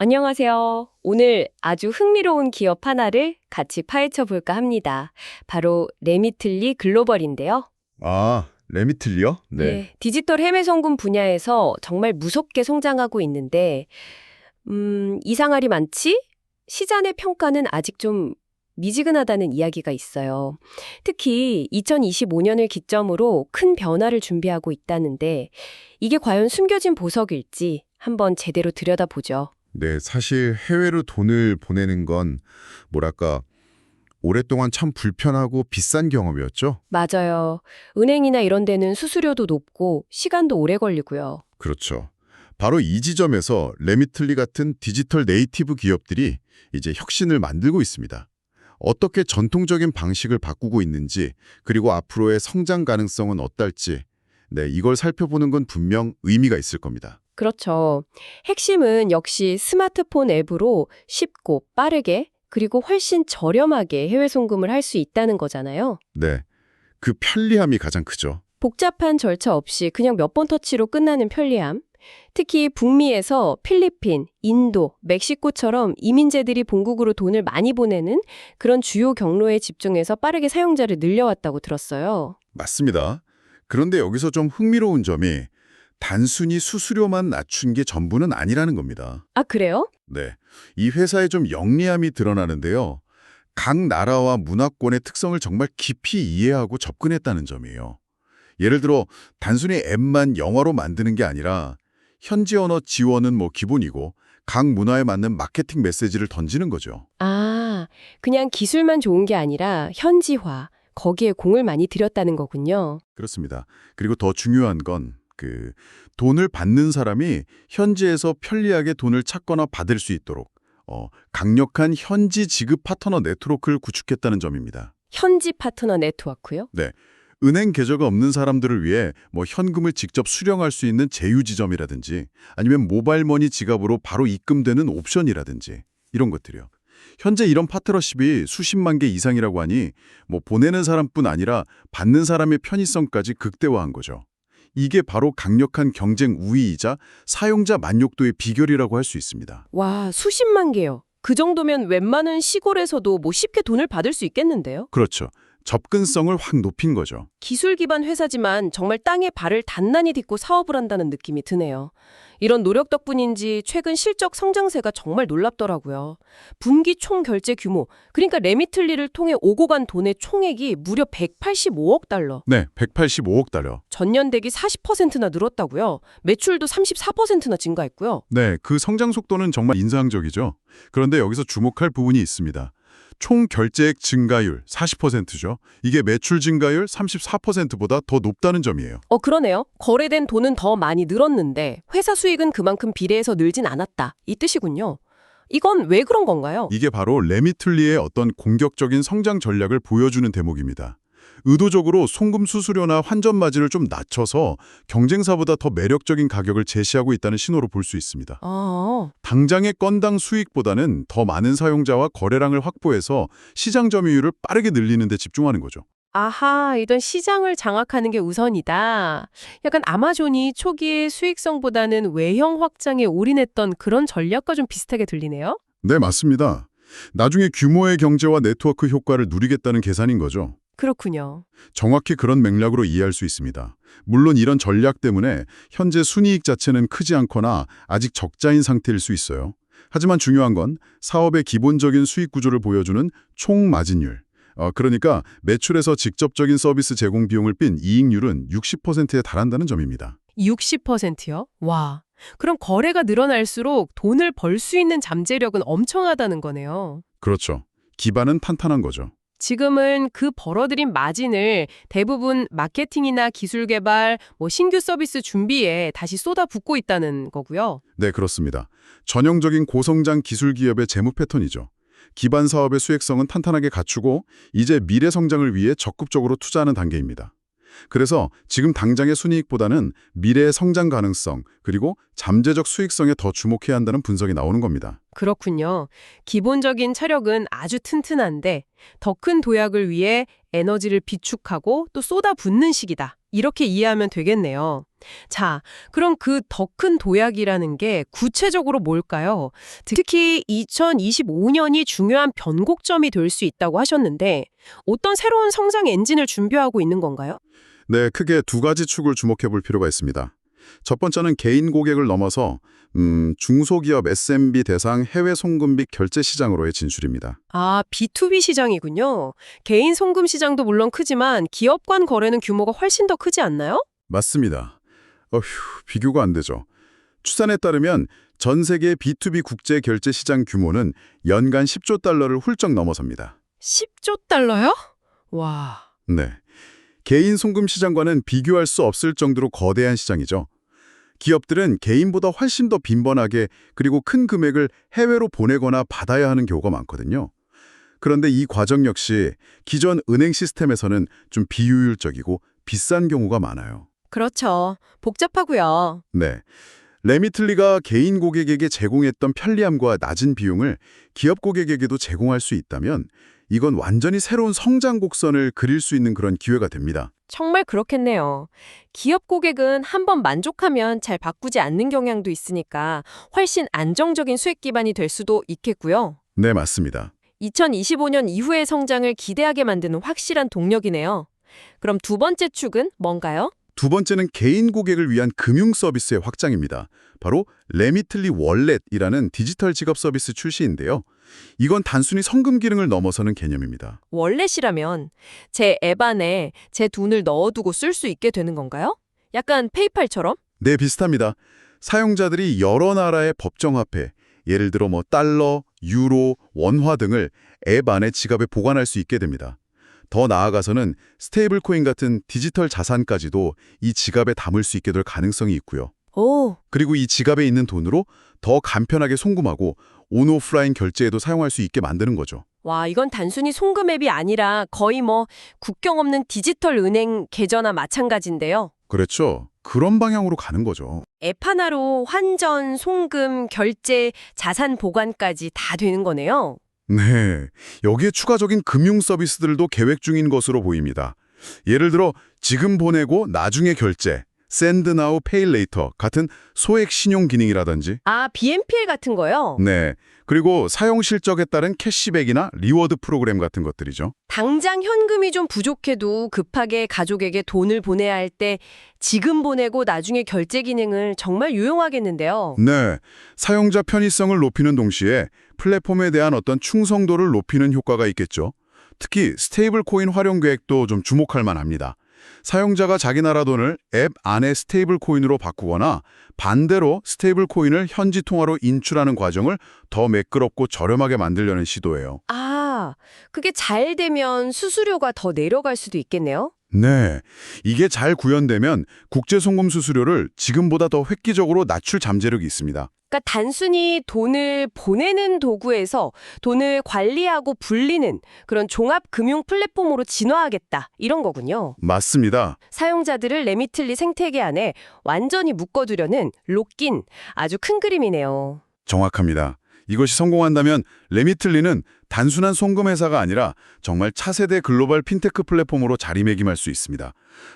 안녕하세요. 오늘 아주 흥미로운 기업 하나를 같이 파헤쳐 볼까 합니다. 바로 레미틀리 글로벌인데요. 아, 레미틀리요? 네. 네, 디지털 해외 송금 분야에서 정말 무섭게 성장하고 있는데, 이상할이 많지? 시장의 평가는 아직 좀 미지근하다는 이야기가 있어요. 특히 2025년을 기점으로 큰 변화를 준비하고 있다는데, 이게 과연 숨겨진 보석일지 한번 제대로 들여다보죠. 네, 사실 해외로 돈을 보내는 건 뭐랄까 오랫동안 참 불편하고 비싼 경험이었죠? 맞아요. 은행이나 이런 데는 수수료도 높고 시간도 오래 걸리고요. 그렇죠. 바로 이 지점에서 레미틀리 같은 디지털 네이티브 기업들이 이제 혁신을 만들고 있습니다. 어떻게 전통적인 방식을 바꾸고 있는지, 그리고 앞으로의 성장 가능성은 어떨지, 네, 이걸 살펴보는 건 분명 의미가 있을 겁니다. 그렇죠. 핵심은 역시 스마트폰 앱으로 쉽고 빠르게 그리고 훨씬 저렴하게 해외 송금을 할 수 있다는 거잖아요. 네, 그 편리함이 가장 크죠. 복잡한 절차 없이 그냥 몇 번 터치로 끝나는 편리함. 특히 북미에서 필리핀, 인도, 멕시코처럼 이민재들이 본국으로 돈을 많이 보내는 그런 주요 경로에 집중해서 빠르게 사용자를 늘려왔다고 들었어요. 맞습니다. 그런데 여기서 좀 흥미로운 점이 단순히 수수료만 낮춘 게 전부는 아니라는 겁니다. 아, 그래요? 네, 이 회사의 좀 영리함이 드러나는데요. 각 나라와 문화권의 특성을 정말 깊이 이해하고 접근했다는 점이에요. 예를 들어 단순히 앱만 영어로 만드는 게 아니라 현지 언어 지원은 기본이고 각 문화에 맞는 마케팅 메시지를 던지는 거죠. 아, 그냥 기술만 좋은 게 아니라 현지화, 거기에 공을 많이 들였다는 거군요. 그렇습니다. 그리고 더 중요한 건 돈을 받는 사람이 현지에서 편리하게 돈을 찾거나 받을 수 있도록 강력한 현지 지급 파트너 네트워크를 구축했다는 점입니다. 현지 파트너 네트워크요? 네, 은행 계좌가 없는 사람들을 위해 현금을 직접 수령할 수 있는 제휴 지점이라든지 아니면 모바일머니 지갑으로 바로 입금되는 옵션이라든지 이런 것들이요. 현재 이런 파트너십이 수십만 개 이상이라고 하니 보내는 사람뿐 아니라 받는 사람의 편의성까지 극대화한 거죠. 이게 바로 강력한 경쟁 우위이자 사용자 만족도의 비결이라고 할 수 있습니다. 와, 수십만 개요. 그 정도면 웬만한 시골에서도 쉽게 돈을 받을 수 있겠는데요? 그렇죠. 접근성을 확 높인 거죠. 기술 기반 회사지만 정말 땅에 발을 단단히 딛고 사업을 한다는 느낌이 드네요. 이런 노력 덕분인지 최근 실적 성장세가 정말 놀랍더라고요. 분기 총 결제 규모, 그러니까 레미틀리를 통해 오고 간 돈의 총액이 무려 185억 달러. 네, 185억 달러. 전년 대비 40%나 늘었다고요. 매출도 34%나 증가했고요. 네, 그 성장 속도는 정말 인상적이죠. 그런데 여기서 주목할 부분이 있습니다. 총 결제액 증가율 40%죠. 이게 매출 증가율 34%보다 더 높다는 점이에요. 그러네요. 거래된 돈은 더 많이 늘었는데 회사 수익은 그만큼 비례해서 늘진 않았다. 이 뜻이군요. 이건 왜 그런 건가요? 이게 바로 레미틀리의 어떤 공격적인 성장 전략을 보여주는 대목입니다. 의도적으로 송금 수수료나 환전 마진을 좀 낮춰서 경쟁사보다 더 매력적인 가격을 제시하고 있다는 신호로 볼 수 있습니다. 당장의 건당 수익보다는 더 많은 사용자와 거래량을 확보해서 시장 점유율을 빠르게 늘리는 데 집중하는 거죠. 아하, 이런 시장을 장악하는 게 우선이다. 약간 아마존이 초기에 수익성보다는 외형 확장에 올인했던 그런 전략과 좀 비슷하게 들리네요. 네, 맞습니다. 나중에 규모의 경제와 네트워크 효과를 누리겠다는 계산인 거죠. 그렇군요. 정확히 그런 맥락으로 이해할 수 있습니다. 물론 이런 전략 때문에 현재 순이익 자체는 크지 않거나 아직 적자인 상태일 수 있어요. 하지만 중요한 건 사업의 기본적인 수익 구조를 보여주는 총 마진율. 그러니까 매출에서 직접적인 서비스 제공 비용을 뺀 이익률은 60%에 달한다는 점입니다. 60%요? 와. 그럼 거래가 늘어날수록 돈을 벌 수 있는 잠재력은 엄청하다는 거네요. 그렇죠. 기반은 탄탄한 거죠. 지금은 그 벌어들인 마진을 대부분 마케팅이나 기술 개발, 신규 서비스 준비에 다시 쏟아붓고 있다는 거고요. 네, 그렇습니다. 전형적인 고성장 기술 기업의 재무 패턴이죠. 기반 사업의 수익성은 탄탄하게 갖추고 이제 미래 성장을 위해 적극적으로 투자하는 단계입니다. 그래서 지금 당장의 순이익보다는 미래의 성장 가능성, 그리고 잠재적 수익성에 더 주목해야 한다는 분석이 나오는 겁니다. 그렇군요. 기본적인 차력은 아주 튼튼한데 더 큰 도약을 위해 에너지를 비축하고 또 쏟아붓는 시기다. 이렇게 이해하면 되겠네요. 자, 그럼 그 더 큰 도약이라는 게 구체적으로 뭘까요? 특히 2025년이 중요한 변곡점이 될 수 있다고 하셨는데 어떤 새로운 성장 엔진을 준비하고 있는 건가요? 네, 크게 두 가지 축을 주목해 볼 필요가 있습니다. 첫 번째는 개인 고객을 넘어서 중소기업 SMB 대상 해외 송금빚 결제 시장으로의 진출입니다. 아, B2B 시장이군요. 개인 송금 시장도 물론 크지만 기업 간 거래는 규모가 훨씬 더 크지 않나요? 맞습니다. 비교가 안 되죠. 추산에 따르면 전 세계 B2B 국제 결제 시장 규모는 연간 10조 달러를 훌쩍 넘어섭니다. 10조 달러요? 와. 네. 개인 송금 시장과는 비교할 수 없을 정도로 거대한 시장이죠. 기업들은 개인보다 훨씬 더 빈번하게 그리고 큰 금액을 해외로 보내거나 받아야 하는 경우가 많거든요. 그런데 이 과정 역시 기존 은행 시스템에서는 좀 비효율적이고 비싼 경우가 많아요. 그렇죠. 복잡하고요. 네. 레미틀리가 개인 고객에게 제공했던 편리함과 낮은 비용을 기업 고객에게도 제공할 수 있다면 이건 완전히 새로운 성장 곡선을 그릴 수 있는 그런 기회가 됩니다. 정말 그렇겠네요. 기업 고객은 한번 만족하면 잘 바꾸지 않는 경향도 있으니까 훨씬 안정적인 수익 기반이 될 수도 있겠고요. 네, 맞습니다. 2025년 이후의 성장을 기대하게 만드는 확실한 동력이네요. 그럼 두 번째 축은 뭔가요? 두 번째는 개인 고객을 위한 금융 서비스의 확장입니다. 바로 레미틀리 월렛이라는 디지털 지급 서비스 출시인데요. 이건 단순히 성금 기능을 넘어서는 개념입니다. 월렛이라면 제 앱 안에 제 돈을 넣어두고 쓸 수 있게 되는 건가요? 약간 페이팔처럼? 네, 비슷합니다. 사용자들이 여러 나라의 법정화폐, 예를 들어 달러, 유로, 원화 등을 앱 안에 지갑에 보관할 수 있게 됩니다. 더 나아가서는 스테이블 코인 같은 디지털 자산까지도 이 지갑에 담을 수 있게 될 가능성이 있고요. 오, 그리고 이 지갑에 있는 돈으로 더 간편하게 송금하고 온오프라인 결제에도 사용할 수 있게 만드는 거죠. 와, 이건 단순히 송금 앱이 아니라 거의 국경 없는 디지털 은행 계좌나 마찬가지인데요. 그렇죠. 그런 방향으로 가는 거죠. 앱 하나로 환전, 송금, 결제, 자산 보관까지 다 되는 거네요. 네, 여기에 추가적인 금융 서비스들도 계획 중인 것으로 보입니다. 예를 들어 지금 보내고 나중에 결제, Send Now, Pay Later 같은 소액 신용 기능이라든지 아, BNPL 같은 거요? 네, 그리고 사용 실적에 따른 캐시백이나 리워드 프로그램 같은 것들이죠. 당장 현금이 좀 부족해도 급하게 가족에게 돈을 보내야 할 때 지금 보내고 나중에 결제 기능을 정말 유용하겠는데요. 네, 사용자 편의성을 높이는 동시에 플랫폼에 대한 어떤 충성도를 높이는 효과가 있겠죠. 특히 스테이블 코인 활용 계획도 좀 주목할 만합니다. 사용자가 자기 나라 돈을 앱 안에 스테이블 코인으로 바꾸거나 반대로 스테이블 코인을 현지 통화로 인출하는 과정을 더 매끄럽고 저렴하게 만들려는 시도예요. 아, 그게 잘 되면 수수료가 더 내려갈 수도 있겠네요. 네, 이게 잘 구현되면 국제 송금 수수료를 지금보다 더 획기적으로 낮출 잠재력이 있습니다. 그러니까 단순히 돈을 보내는 도구에서 돈을 관리하고 불리는 그런 종합 금융 플랫폼으로 진화하겠다. 이런 거군요. 맞습니다. 사용자들을 레미틀리 생태계 안에 완전히 묶어두려는 록인, 아주 큰 그림이네요. 정확합니다. 이것이 성공한다면 레미틀리는 단순한 송금 회사가 아니라 정말 차세대 글로벌 핀테크 플랫폼으로 자리매김할 수 있습니다.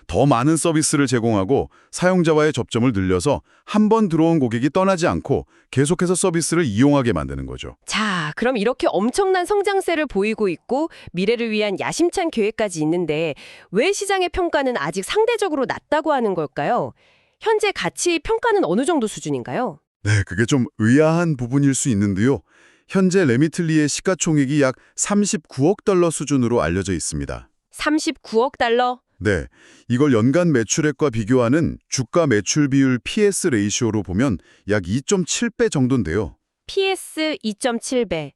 더 많은 서비스를 제공하고 사용자와의 접점을 늘려서 한 번 들어온 고객이 떠나지 않고 계속해서 서비스를 이용하게 만드는 거죠. 자, 그럼 이렇게 엄청난 성장세를 보이고 있고 미래를 위한 야심찬 계획까지 있는데 왜 시장의 평가는 아직 상대적으로 낮다고 하는 걸까요? 현재 가치 평가는 어느 정도 수준인가요? 네, 그게 좀 의아한 부분일 수 있는데요. 현재 레미틀리의 시가총액이 약 39억 달러 수준으로 알려져 있습니다. 39억 달러? 네, 이걸 연간 매출액과 비교하는 주가 매출 비율 PS 레이시오로 보면 약 2.7배 정도인데요. PS 2.7배.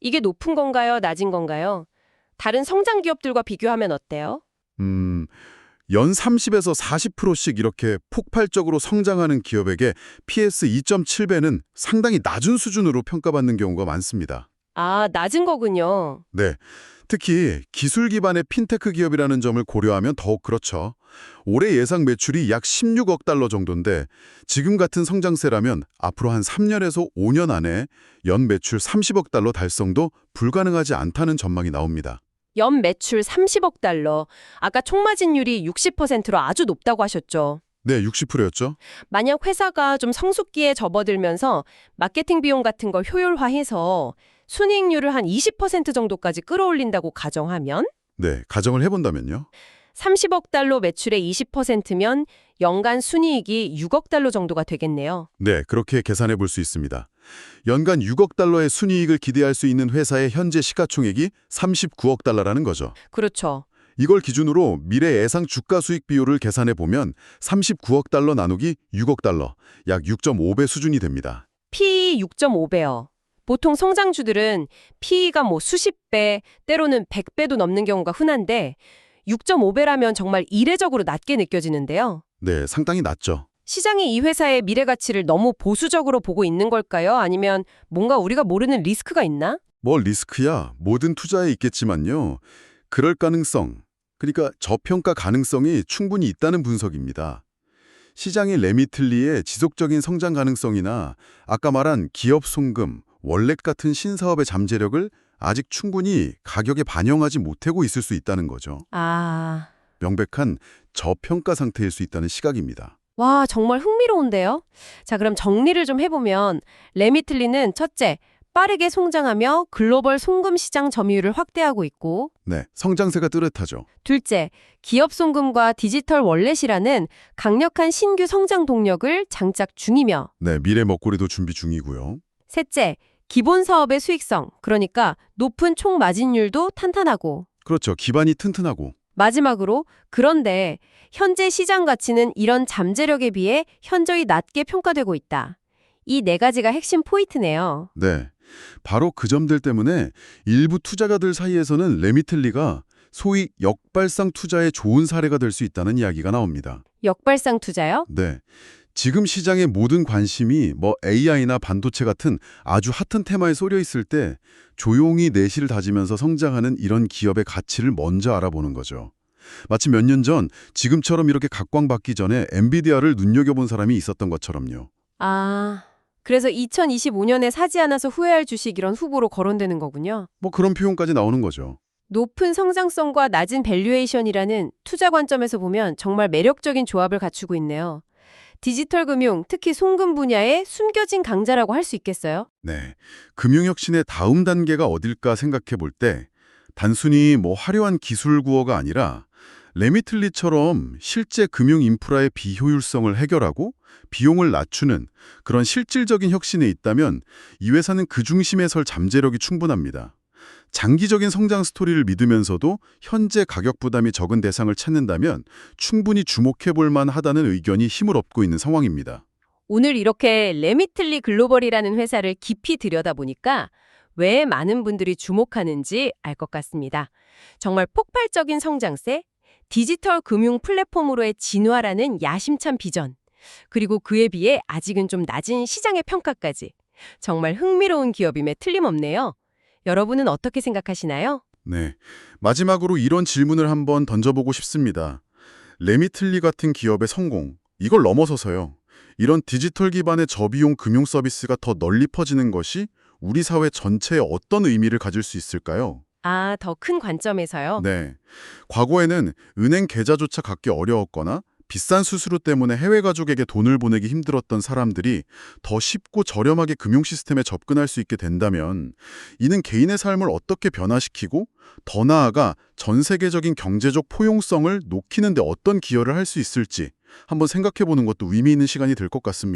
이게 높은 건가요? 낮은 건가요? 다른 성장 기업들과 비교하면 어때요? 연 30에서 40%씩 이렇게 폭발적으로 성장하는 기업에게 PS 2.7배는 상당히 낮은 수준으로 평가받는 경우가 많습니다. 아, 낮은 거군요. 네. 특히 기술 기반의 핀테크 기업이라는 점을 고려하면 더욱 그렇죠. 올해 예상 매출이 약 16억 달러 정도인데 지금 같은 성장세라면 앞으로 한 3년에서 5년 안에 연 매출 30억 달러 달성도 불가능하지 않다는 전망이 나옵니다. 연 매출 30억 달러. 아까 총마진율이 60%로 아주 높다고 하셨죠. 네, 60%였죠. 만약 회사가 좀 성숙기에 접어들면서 마케팅 비용 같은 걸 효율화해서 순이익률을 한 20% 정도까지 끌어올린다고 가정하면 네, 가정을 해본다면요. 30억 달러 매출의 20%면 연간 순이익이 6억 달러 정도가 되겠네요. 네, 그렇게 계산해 볼 수 있습니다. 연간 6억 달러의 순이익을 기대할 수 있는 회사의 현재 시가총액이 39억 달러라는 거죠. 그렇죠. 이걸 기준으로 미래 예상 주가 수익 비율을 계산해 보면 39억 달러 나누기 6억 달러, 약 6.5배 수준이 됩니다. PE 6.5배요. 보통 성장주들은 PE가 뭐 수십 배, 때로는 100배도 넘는 경우가 흔한데 6.5배라면 정말 이례적으로 낮게 느껴지는데요. 네, 상당히 낮죠. 시장이 이 회사의 미래 가치를 너무 보수적으로 보고 있는 걸까요? 아니면 뭔가 우리가 모르는 리스크가 있나? 뭐 리스크야 모든 투자에 있겠지만요. 그럴 가능성, 그러니까 저평가 가능성이 충분히 있다는 분석입니다. 시장의 레미틀리의 지속적인 성장 가능성이나 아까 말한 기업 송금, 월렛 같은 신사업의 잠재력을 아직 충분히 가격에 반영하지 못하고 있을 수 있다는 거죠. 아, 명백한 저평가 상태일 수 있다는 시각입니다. 와, 정말 흥미로운데요? 자, 그럼 정리를 좀 해보면 레미틀리는 첫째, 빠르게 성장하며 글로벌 송금 시장 점유율을 확대하고 있고 네, 성장세가 뚜렷하죠. 둘째, 기업 송금과 디지털 월렛이라는 강력한 신규 성장 동력을 장착 중이며 네, 미래 먹거리도 준비 중이고요. 셋째, 기본 사업의 수익성, 그러니까 높은 총 마진율도 탄탄하고 그렇죠. 기반이 튼튼하고. 마지막으로 그런데 현재 시장 가치는 이런 잠재력에 비해 현저히 낮게 평가되고 있다. 이 네 가지가 핵심 포인트네요. 네, 바로 그 점들 때문에 일부 투자가들 사이에서는 레미틀리가 소위 역발상 투자의 좋은 사례가 될 수 있다는 이야기가 나옵니다. 역발상 투자요? 네, 지금 시장의 모든 관심이 뭐 AI나 반도체 같은 아주 핫한 테마에 쏠려 있을 때 조용히 내실을 다지면서 성장하는 이런 기업의 가치를 먼저 알아보는 거죠. 마치 몇 년 전 지금처럼 이렇게 각광받기 전에 엔비디아를 눈여겨본 사람이 있었던 것처럼요. 아, 그래서 2025년에 사지 않아서 후회할 주식 이런 후보로 거론되는 거군요. 뭐 그런 표현까지 나오는 거죠. 높은 성장성과 낮은 밸류에이션이라는 투자 관점에서 보면 정말 매력적인 조합을 갖추고 있네요. 디지털 금융, 특히 송금 분야의 숨겨진 강자라고 할 수 있겠어요? 네, 금융혁신의 다음 단계가 어딜까 생각해 볼 때 단순히 뭐 화려한 기술 구호가 아니라 레미틀리처럼 실제 금융 인프라의 비효율성을 해결하고 비용을 낮추는 그런 실질적인 혁신에 있다면 이 회사는 그 중심에 설 잠재력이 충분합니다. 장기적인 성장 스토리를 믿으면서도 현재 가격 부담이 적은 대상을 찾는다면 충분히 주목해 볼 만하다는 의견이 힘을 얻고 있는 상황입니다. 오늘 이렇게 레미틀리 글로벌이라는 회사를 깊이 들여다보니까 왜 많은 분들이 주목하는지 알 것 같습니다. 정말 폭발적인 성장세, 디지털 금융 플랫폼으로의 진화라는 야심찬 비전, 그리고 그에 비해 아직은 좀 낮은 시장의 평가까지. 정말 흥미로운 기업임에 틀림없네요. 여러분은 어떻게 생각하시나요? 네, 마지막으로 이런 질문을 한번 던져보고 싶습니다. 레미틀리 같은 기업의 성공, 이걸 넘어서서요. 이런 디지털 기반의 저비용 금융 서비스가 더 널리 퍼지는 것이 우리 사회 전체에 어떤 의미를 가질 수 있을까요? 아, 더 큰 관점에서요? 네, 과거에는 은행 계좌조차 갖기 어려웠거나 비싼 수수료 때문에 해외 가족에게 돈을 보내기 힘들었던 사람들이 더 쉽고 저렴하게 금융 시스템에 접근할 수 있게 된다면 이는 개인의 삶을 어떻게 변화시키고 더 나아가 전 세계적인 경제적 포용성을 높이는 데 어떤 기여를 할 수 있을지 한번 생각해 보는 것도 의미 있는 시간이 될 것 같습니다.